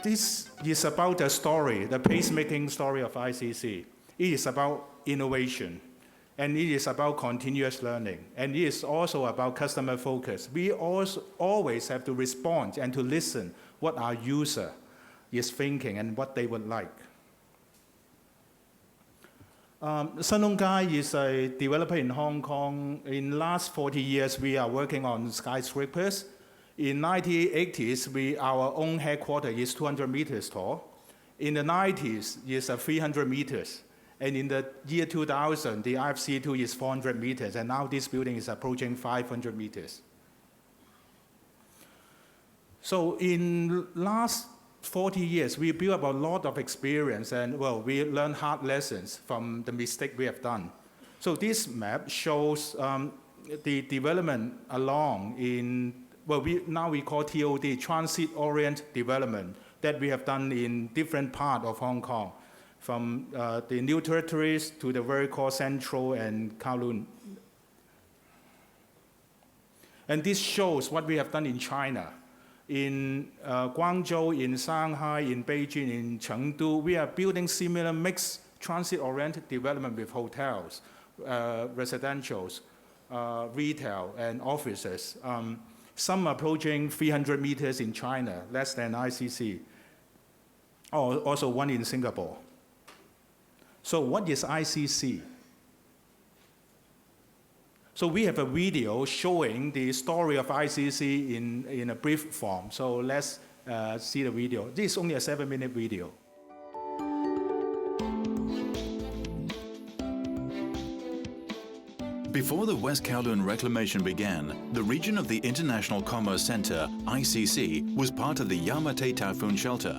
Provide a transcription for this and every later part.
This is about the story, the pacemaking story of ICC. It is about innovation, and it is about continuous learning, and it is also about customer focus. We also always have to respond and to listen what our user is thinking and what they would like. Sun Lung Kai is a developer in Hong Kong. In the last 40 years, we are working on skyscrapers. In the 1980s, our own headquarters is 200 meters tall. In the 90s, it's 300 meters. And in the year 2000, the IFC2 is 400 meters. And now this building is approaching 500 meters. So in the last 40 years, we built up a lot of experience. And, well, we learned hard lessons from the mistake we have done. So this map shows the development along in now we call TOD, transit-oriented development, that we have done in different parts of Hong Kong, from the New Territories to the very core Central and Kowloon. And this shows what we have done in China. In Guangzhou, in Shanghai, in Beijing, in Chengdu, we are building similar mixed transit-oriented development with hotels, residentials, retail, and offices. Some approaching 300 meters in China, less than ICC. Also one in Singapore. So what is ICC? So we have a video showing the story of ICC in a brief form. So let's see the video. This is only a 7-minute video. Before the West Kowloon reclamation began, the region of the International Commerce Center, ICC, was part of the Yamate Typhoon Shelter.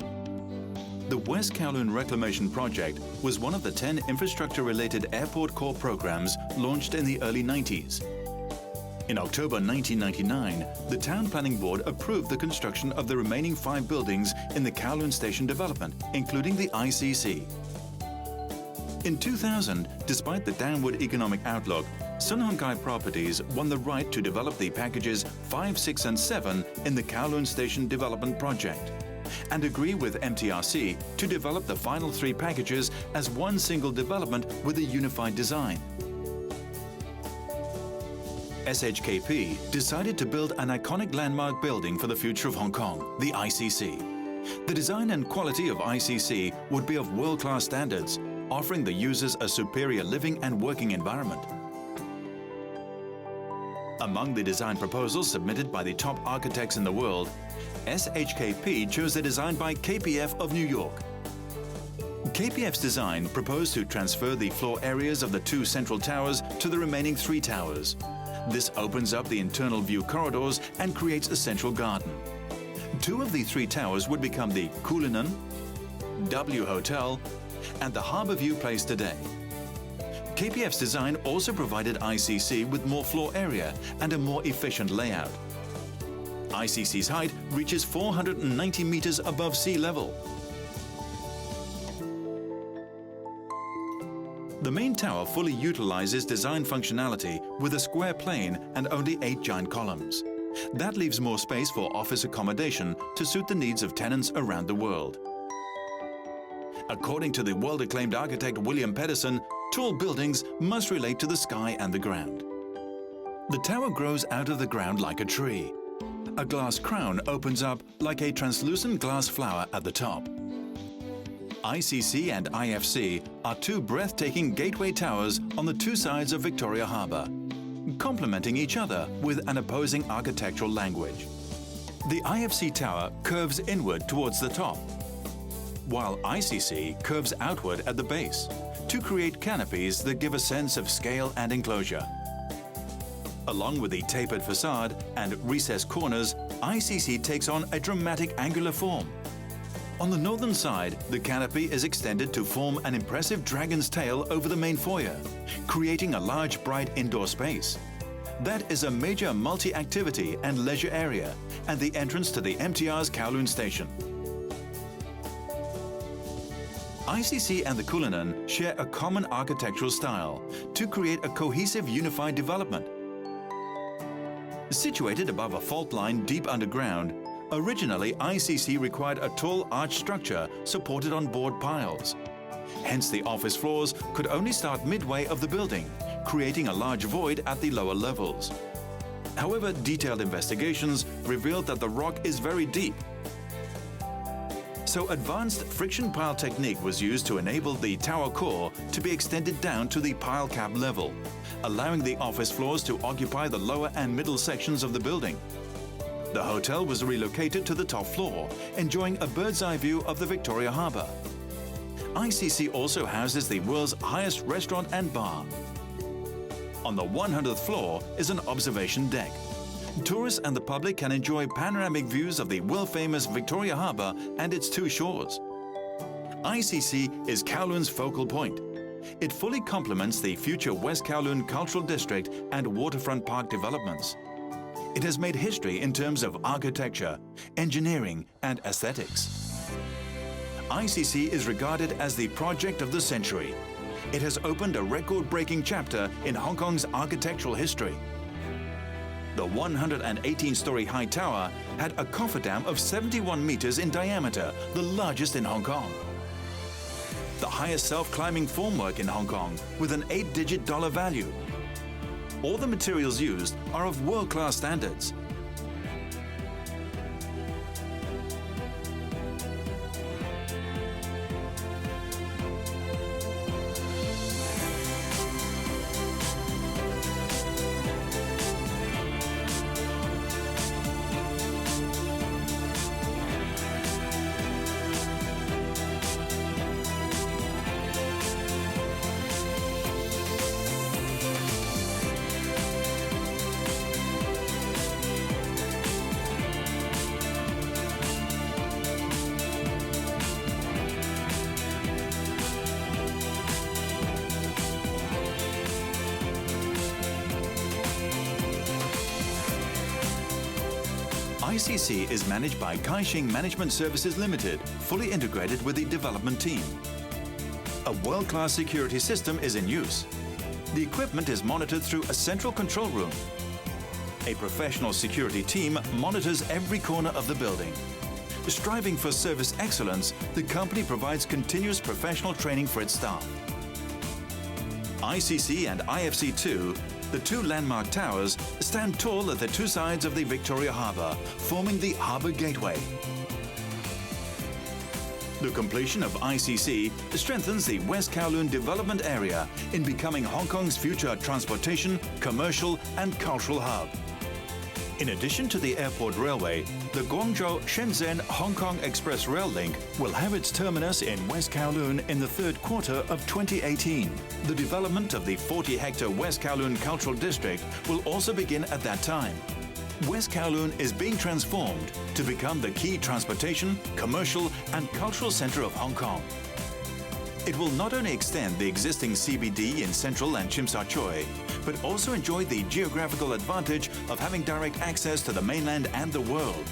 The West Kowloon Reclamation Project was one of the 10 infrastructure-related airport core programs launched in the early 90s. In October 1999, the Town Planning Board approved the construction of the remaining 5 buildings in the Kowloon Station development, including the ICC. In 2000, despite the downward economic outlook, Sun Lung Kai Properties won the right to develop the packages 5, 6 and 7 in the Kowloon Station Development Project and agree with MTRC to develop the final 3 packages as one single development with a unified design. SHKP decided to build an iconic landmark building for the future of Hong Kong, the ICC. The design and quality of ICC would be of world-class standards, offering the users a superior living and working environment. Among the design proposals submitted by the top architects in the world, SHKP chose a design by KPF of New York. KPF's design proposed to transfer the floor areas of the 2 central towers to the remaining 3 towers. This opens up the internal view corridors and creates a central garden. 2 of the 3 towers would become the Kowloon, W Hotel, and the Harbour View Place today. KPF's design also provided ICC with more floor area and a more efficient layout. ICC's height reaches 490 meters above sea level. The main tower fully utilizes design functionality with a square plane and only 8 giant columns. That leaves more space for office accommodation to suit the needs of tenants around the world. According to the world-acclaimed architect William Pedersen, tall buildings must relate to the sky and the ground. The tower grows out of the ground like a tree. A glass crown opens up like a translucent glass flower at the top. ICC and IFC are 2 breathtaking gateway towers on the 2 sides of Victoria Harbour, complementing each other with an opposing architectural language. The IFC tower curves inward towards the top, while ICC curves outward at the base to create canopies that give a sense of scale and enclosure. Along with the tapered facade and recessed corners, ICC takes on a dramatic angular form. On the northern side, the canopy is extended to form an impressive dragon's tail over the main foyer, creating a large, bright indoor space. That is a major multi-activity and leisure area and the entrance to the MTR's Kowloon Station. ICC and the Kowloon share a common architectural style to create a cohesive, unified development. Situated above a fault line deep underground, originally ICC required a tall arch structure supported on board piles. Hence the office floors could only start midway of the building, creating a large void at the lower levels. However, detailed investigations revealed that the rock is very deep. So advanced friction pile technique was used to enable the tower core to be extended down to the pile cap level, allowing the office floors to occupy the lower and middle sections of the building. The hotel was relocated to the top floor, enjoying a bird's eye view of the Victoria Harbour. ICC also houses the world's highest restaurant and bar. On the 100th floor is an observation deck. Tourists and the public can enjoy panoramic views of the world-famous Victoria Harbour and its two shores. ICC is Kowloon's focal point. It fully complements the future West Kowloon Cultural District and Waterfront Park developments. It has made history in terms of architecture, engineering and aesthetics. ICC is regarded as the project of the century. It has opened a record-breaking chapter in Hong Kong's architectural history. The 118-story high tower had a cofferdam of 71 meters in diameter, the largest in Hong Kong. The highest self-climbing formwork in Hong Kong with an 8-digit dollar value. All the materials used are of world-class standards. ICC is managed by Kaixing Management Services Limited, fully integrated with the development team. A world-class security system is in use. The equipment is monitored through a central control room. A professional security team monitors every corner of the building. Striving for service excellence, the company provides continuous professional training for its staff. ICC and IFC2, the two landmark towers, stand tall at the two sides of the Victoria Harbour, forming the Harbour Gateway. The completion of ICC strengthens the West Kowloon development area in becoming Hong Kong's future transportation, commercial and cultural hub. In addition to the airport railway, the Guangzhou-Shenzhen-Hong Kong Express Rail Link will have its terminus in West Kowloon in the third quarter of 2018. The development of the 40-hectare West Kowloon Cultural District will also begin at that time. West Kowloon is being transformed to become the key transportation, commercial and cultural centre of Hong Kong. It will not only extend the existing CBD in Central and Tsim Sha Tsui, but also enjoy the geographical advantage of having direct access to the mainland and the world.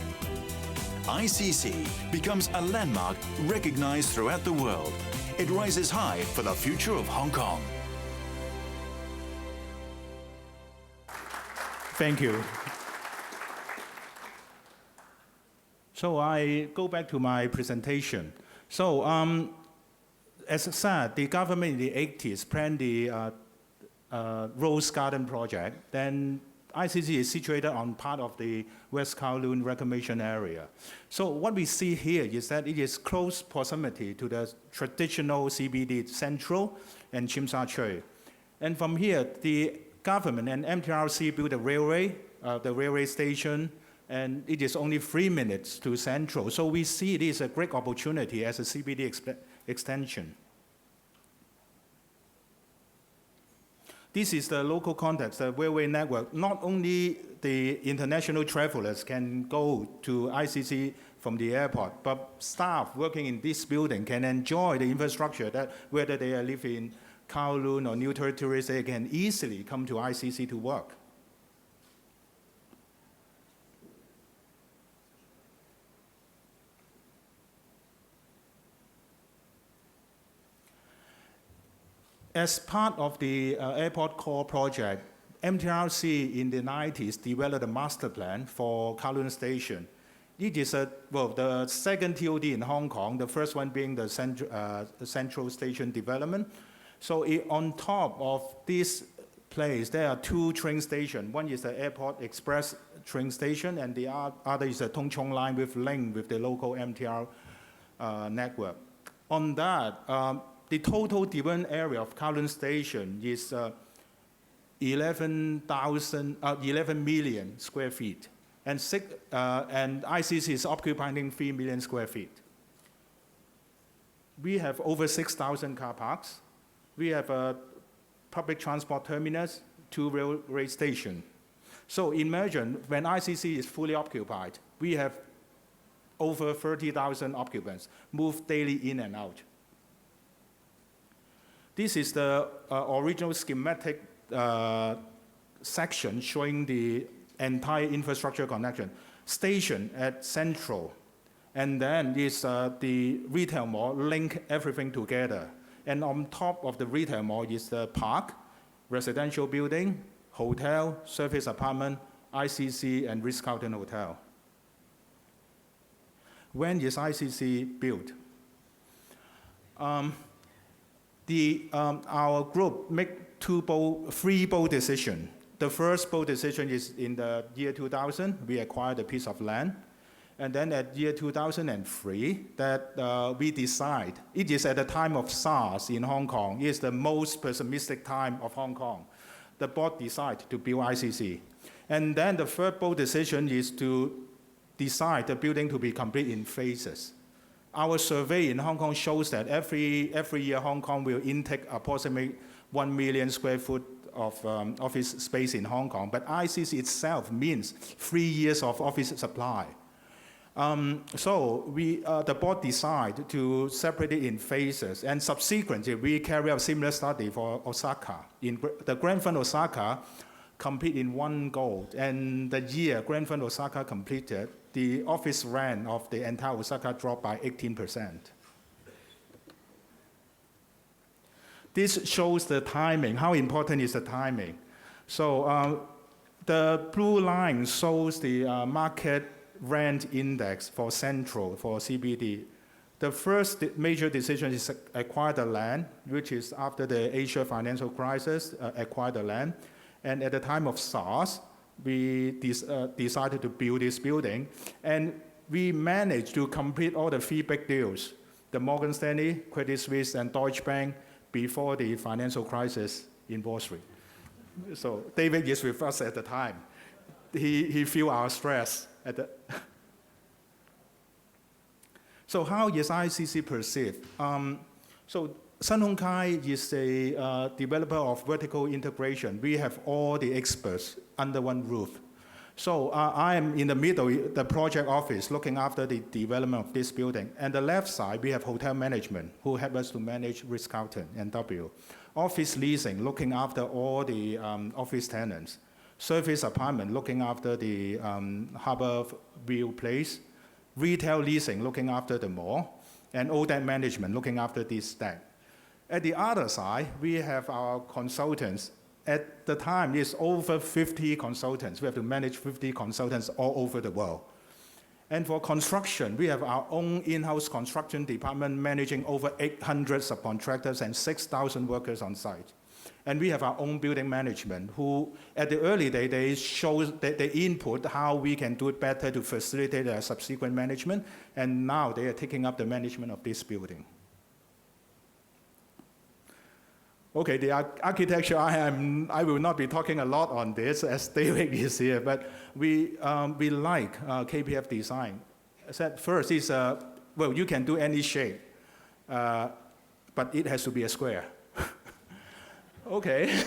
ICC becomes a landmark recognized throughout the world. It rises high for the future of Hong Kong. Thank you. So I go back to my presentation. So as I said, the government in the 80s planned the Rose Garden project. Then ICC is situated on part of the West Kowloon reclamation area. So what we see here is that it is close proximity to the traditional CBD Central and Tsim Sha Tsui. And from here, the government and MTRC built a railway, the railway station, and it is only 3 minutes to Central. So we see it is a great opportunity as a CBD extension. This is the local context, the railway network. Not only the international travelers can go to ICC from the airport, but staff working in this building can enjoy the infrastructure that whether they live in Kowloon or New Territories, they can easily come to ICC to work. As part of the Airport Core project, MTRC in the 90s developed a master plan for Kowloon Station. It is the second TOD in Hong Kong, the first one being the Central Station development. So on top of this place, there are two train stations. One is the Airport Express train station, and the other is the Tung Chung line with link with the local MTR network. On that, the total development area of Kowloon Station is 11 million square feet. And ICC is occupying 3 million square feet. We have over 6,000 car parks. We have a public transport terminus, 2 railway stations. So imagine when ICC is fully occupied, we have over 30,000 occupants move daily in and out. This is the original schematic section showing the entire infrastructure connection. Station at Central, and then is the retail mall link everything together. And on top of the retail mall is the park, residential building, hotel, service apartment, ICC, and Ritz-Carlton Hotel. When is ICC built? Our group make three bold decisions. The first bold decision is in the year 2000, we acquired a piece of land. And then at year 2003, that we decide, it is at the time of SARS in Hong Kong, it is the most pessimistic time of Hong Kong. The board decided to build ICC. And then the third bold decision is to decide the building to be complete in phases. Our survey in Hong Kong shows that every year Hong Kong will intake approximately 1 million square foot of office space in Hong Kong, but ICC itself means 3 years of office supply. So the board decided to separate it in phases, and subsequently we carry out similar study for Osaka. The Grand Fund Osaka compete in one go, and the year Grand Fund Osaka completed, the office rent of the entire Osaka dropped by 18%. This shows the timing. How important is the timing? So the blue line shows the market rent index for Central, for CBD. The first major decision is acquire the land, which is after the Asia financial crisis, acquire the land. And at the time of SARS, we decided to build this building. And we managed to complete all the 3 big deals, the Morgan Stanley, Credit Suisse, and Deutsche Bank, before the financial crisis in Wall Street. So David is with us at the time. He feel our stress at the So how is ICC perceived? So Sun Hung Kai is a developer of vertical integration. We have all the experts under one roof. So I am in the middle, the project office, looking after the development of this building. And the left side, we have hotel management, who help us to manage Ritz-Carlton and W. Office leasing, looking after all the office tenants. Service apartment, looking after the Harbour View Place. Retail leasing, looking after the mall. And ODAT management, looking after this stack. At the other side, we have our consultants. At the time, it's over 50 consultants. We have to manage 50 consultants all over the world. And for construction, we have our own in-house construction department managing over 800 subcontractors and 6,000 workers on site. And we have our own building management who, at the early day, they show that they input how we can do it better to facilitate a subsequent management. And now they are taking up the management of this building. Okay, the architecture, I will not be talking a lot on this as David is here, but we like KPF design. I said first is, well, you can do any shape, but it has to be a square. Okay,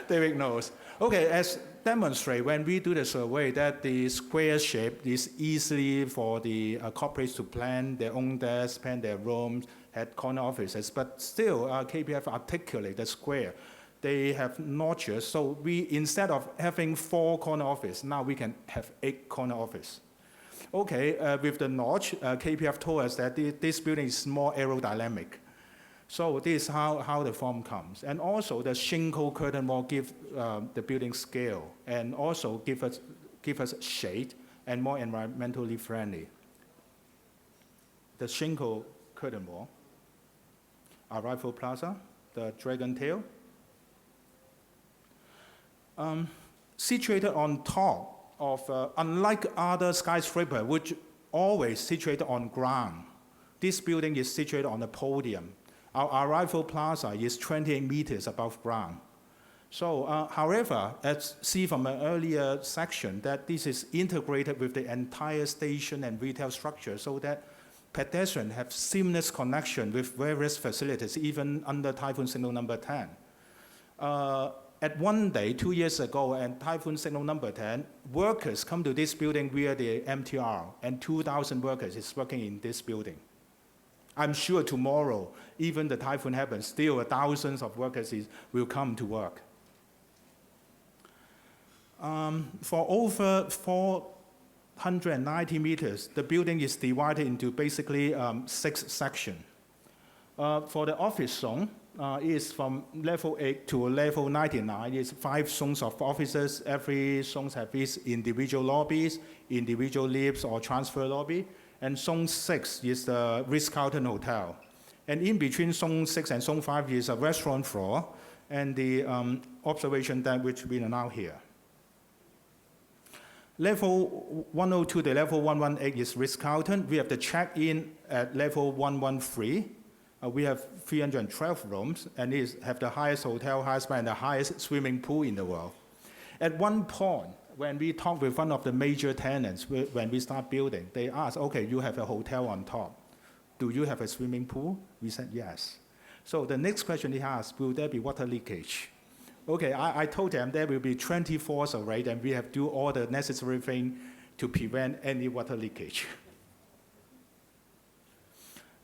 David knows. Okay, as demonstrate, when we do the survey, that the square shape is easily for the corporates to plan their own desks, plan their rooms, had corner offices, but still KPF articulate the square. They have notches, so we, instead of having 4 corner offices, now we can have 8 corner offices. Okay, with the notch, KPF told us that this building is more aerodynamic. So this is how the form comes. And also the shingle curtain wall give the building scale and also give us shade and more environmentally friendly. The shingle curtain wall, Arrival Plaza, the Dragon Tail, situated on top of, unlike other skyscrapers, which always situated on ground, this building is situated on a podium. Our Arrival Plaza is 28 meters above ground. So, however, as seen from an earlier section, that this is integrated with the entire station and retail structure so that pedestrians have seamless connection with various facilities, even under Typhoon Signal number 10. At one day, 2 years ago, and Typhoon Signal number 10, workers come to this building via the MTR, and 2,000 workers is working in this building. I'm sure tomorrow, even the typhoon happens, still thousands of workers will come to work. For over 490 meters, the building is divided into basically 6 sections. For the office zone, is from level 8 to level 99. It's 5 zones of offices. Every zone has its individual lobbies, individual lifts or transfer lobby. And Zone 6 is the Ritz-Carlton Hotel. And in between Zone 6 and Zone 5 is a restaurant floor and the observation deck, which we are now here. Level 102 to level 118 is Ritz-Carlton. We have the check-in at level 113. We have 312 rooms, and it have the highest hotel, highest bar, and the highest swimming pool in the world. At one point, when we talked with one of the major tenants, when we start building, they asked, okay, you have a hotel on top. Do you have a swimming pool? We said yes. So the next question he asked, will there be water leakage? Okay, I told them there will be 20 floors array, and we have to do all the necessary things to prevent any water leakage.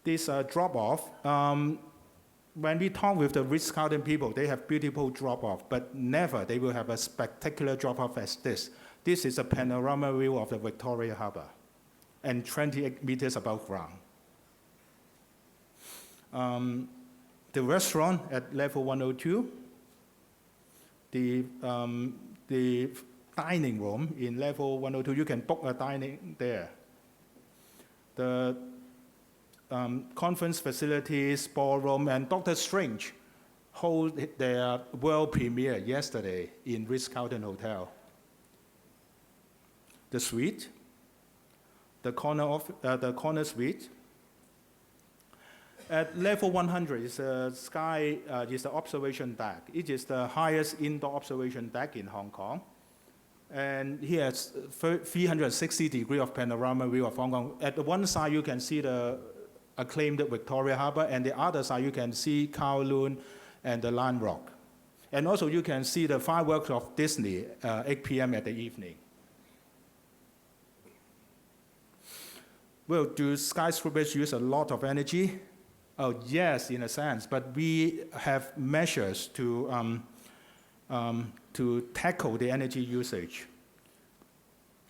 This drop-off, when we talk with the Ritz-Carlton people, they have beautiful drop-off, but never they will have a spectacular drop-off as this. This is a panorama view of the Victoria Harbour, and 28 meters above ground. The restaurant at level 102, the dining room in level 102, you can book a dining there. The conference facilities, ballroom, and Dr. Strange hold their world premiere yesterday in Ritz-Carlton Hotel. The suite, the corner suite. At level 100 is is the observation deck. It is the highest indoor observation deck in Hong Kong. And here has 360 degrees of panorama view of Hong Kong. At the one side, you can see the acclaimed Victoria Harbour, and the other side you can see Kowloon and the Lion Rock. And also you can see the fireworks of Disney 8 p.m. at the evening. Well, do skyscrapers use a lot of energy? Oh, yes, in a sense, but we have measures to tackle the energy usage.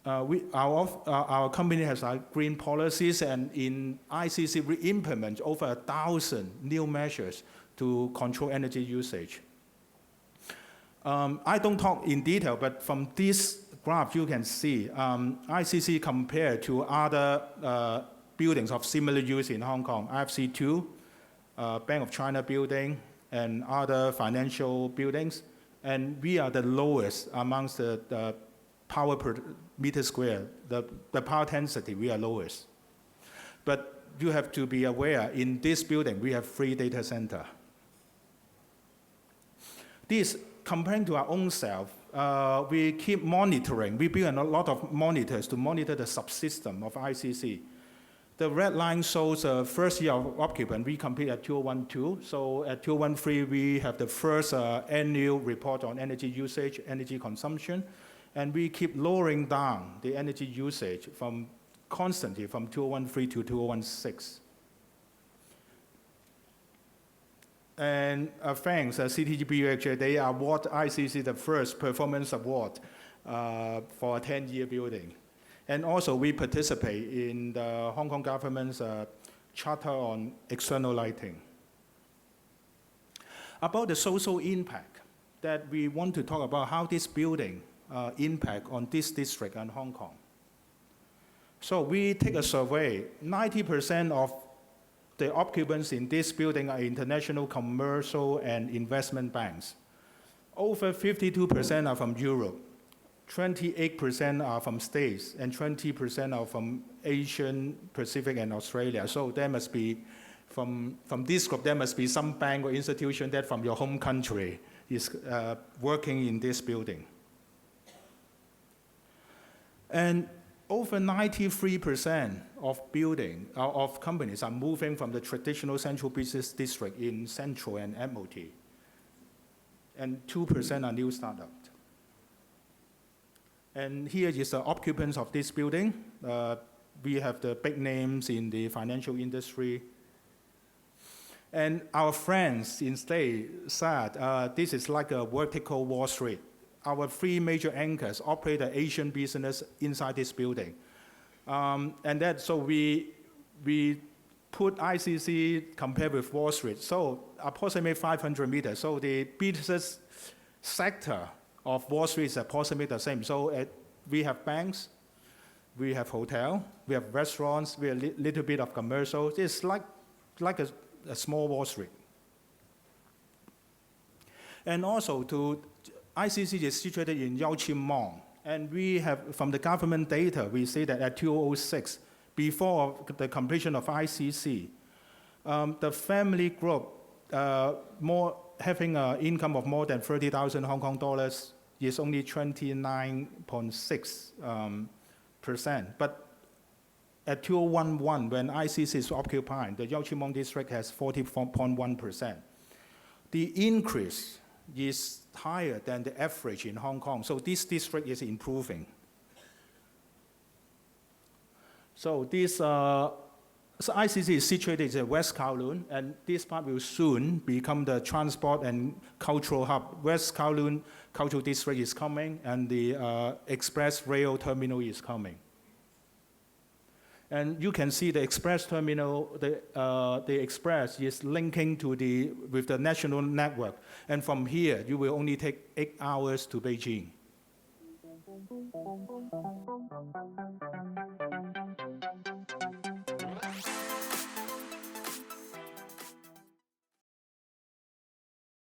Our company has green policies, and in ICC we implement over 1,000 new measures to control energy usage. I don't talk in detail, but from this graph you can see ICC compared to other buildings of similar use in Hong Kong, IFC2, Bank of China building, and other financial buildings, and we are the lowest amongst the power per meter square, the power density, we are lowest. But you have to be aware, in this building, we have 3 data centers. This, comparing to our own self, we keep monitoring. We build a lot of monitors to monitor the subsystem of ICC. The red line shows the first year of occupant. We complete at 2012. So at 2013, we have the first annual report on energy usage, energy consumption. And we keep lowering down the energy usage constantly from 2013 to 2016. And thanks CTBUH, they award ICC the first performance award for a 10-year building. And also we participate in the Hong Kong government's Charter on External Lighting. About the social impact, that we want to talk about how this building impact on this district and Hong Kong. So we take a survey. 90% of the occupants in this building are international commercial and investment banks. Over 52% are from Europe, 28% are from States, and 20% are from Asian, Pacific, and Australia. So there must be, from this group, there must be some bank or institution that from your home country is working in this building. And over 93% of companies are moving from the traditional central business district in Central and Admiralty. And 2% are new startups. And here is the occupants of this building. We have the big names in the financial industry. And our friends in State said this is like a vertical Wall Street. Our three major anchors operate the Asian business inside this building. So we put ICC compared with Wall Street. So approximately 500 meters. So the business sector of Wall Street is approximately the same. So we have banks, we have hotel, we have restaurants, we have a little bit of commercial. It's like a small Wall Street. And also ICC is situated in Yau Chim Mong. And we have, from the government data, we say that at 2006, before the completion of ICC, the family group having an income of more than 30,000 Hong Kong dollars is only 29.6%. But at 2011, when ICC is occupied, the Yau Chim Mong district has 40.1%. The increase is higher than the average in Hong Kong. So this district is improving. So ICC is situated in West Kowloon, and this part will soon become the transport and cultural hub. West Kowloon Cultural District is coming, and the express rail terminal is coming. And you can see the express terminal, the express is linking with the national network. And from here, you will only take 8 hours to Beijing.